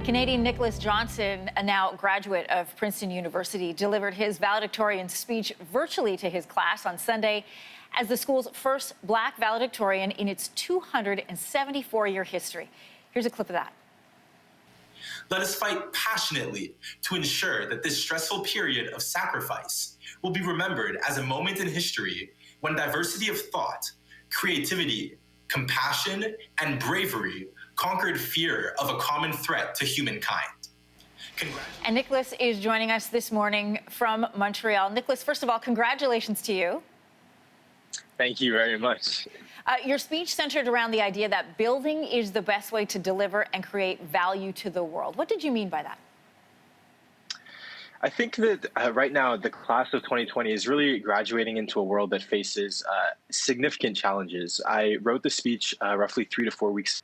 Canadian Nicholas Johnson, a now graduate of Princeton University, delivered his valedictorian speech virtually to his class on Sunday as the school's first Black valedictorian in its 274-year history. Here's a clip of that. Let us fight passionately to ensure that this stressful period of sacrifice will be remembered as a moment in history when diversity of thought, creativity, compassion, and bravery conquered fear of a common threat to humankind. And Nicholas is joining us this morning from Montreal. Nicholas, first of all, congratulations to you. Thank you very much. Your speech centered around the idea that building is the best way to deliver and create value to the world. What did you mean by that? I think that right now the class of 2020 is really graduating into a world that faces significant challenges. I wrote the speech roughly 3 to 4 weeks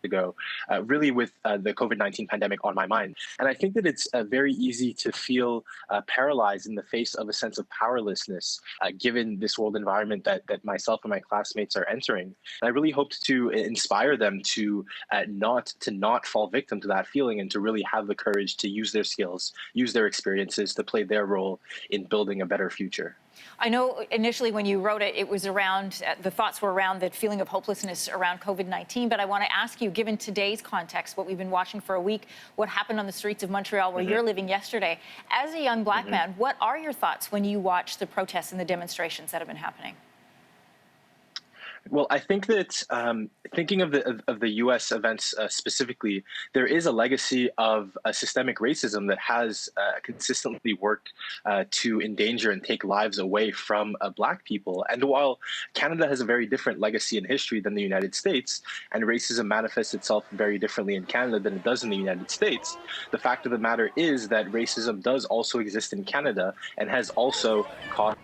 ago, really with the COVID-19 pandemic on my mind. And I think that it's very easy to feel paralyzed in the face of a sense of powerlessness, given this world environment that myself and my classmates are entering. And I really hoped to inspire them to not fall victim to that feeling and to really have the courage to use their skills, use their experiences to play their role in building a better future. I know initially when you wrote it, it was around, the thoughts were around the feeling of hopelessness around COVID-19. But I want to ask you, given today's context, what we've been watching for a week, what happened on the streets of Montreal where you're living yesterday, as a young Black man, what are your thoughts when you watch the protests and the demonstrations that have been happening? Well, I think that thinking of the U.S. events specifically, there is a legacy of systemic racism that has consistently worked to endanger and take lives away from Black people. And while Canada has a very different legacy in history than the United States, and racism manifests itself very differently in Canada than it does in the United States, the fact of the matter is that racism does also exist in Canada and has also caused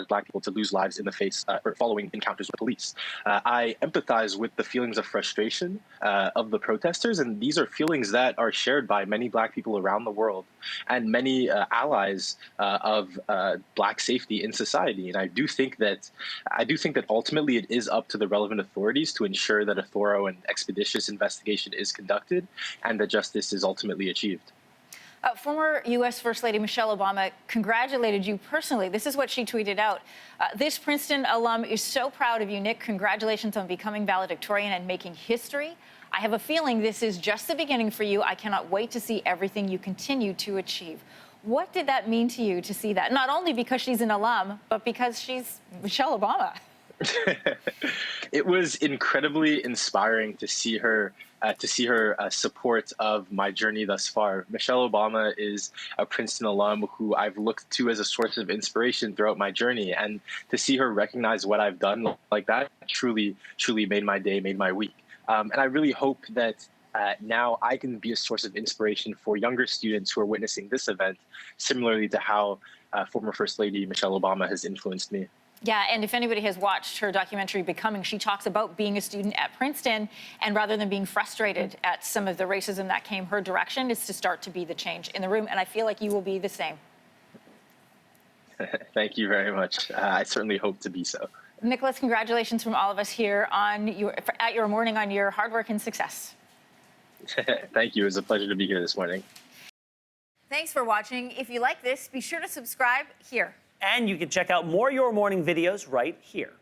Black people to lose lives in the face or following encounters with police. I empathize with the feelings of frustration of the protesters, and these are feelings that are shared by many Black people around the world and many allies of Black safety in society. And I do think that ultimately it is up to the relevant authorities to ensure that a thorough and expeditious investigation is conducted and that justice is ultimately achieved. Former U.S. First Lady Michelle Obama congratulated you personally. This is what she tweeted out. This Princeton alum is so proud of you, Nick. Congratulations on becoming valedictorian and making history. I have a feeling this is just the beginning for you. I cannot wait to see everything you continue to achieve. What did that mean to you to see that? Not only because she's an alum, but because she's Michelle Obama. It was incredibly inspiring to see her support of my journey thus far. Michelle Obama is a Princeton alum who I've looked to as a source of inspiration throughout my journey, and to see her recognize what I've done like that truly made my day, made my week. And I really hope that now I can be a source of inspiration for younger students who are witnessing this event, similarly to how former First Lady Michelle Obama has influenced me. Yeah, and if anybody has watched her documentary, Becoming, she talks about being a student at Princeton, and rather than being frustrated at some of the racism that came her direction, is to start to be the change in the room, and I feel like you will be the same. Thank you very much. I certainly hope to be so. Nicholas, congratulations from all of us here at your morning on your hard work and success. Thank you. It was a pleasure to be here this morning. Thanks for watching. If you like this, be sure to subscribe here. And you can check out more Your Morning videos right here.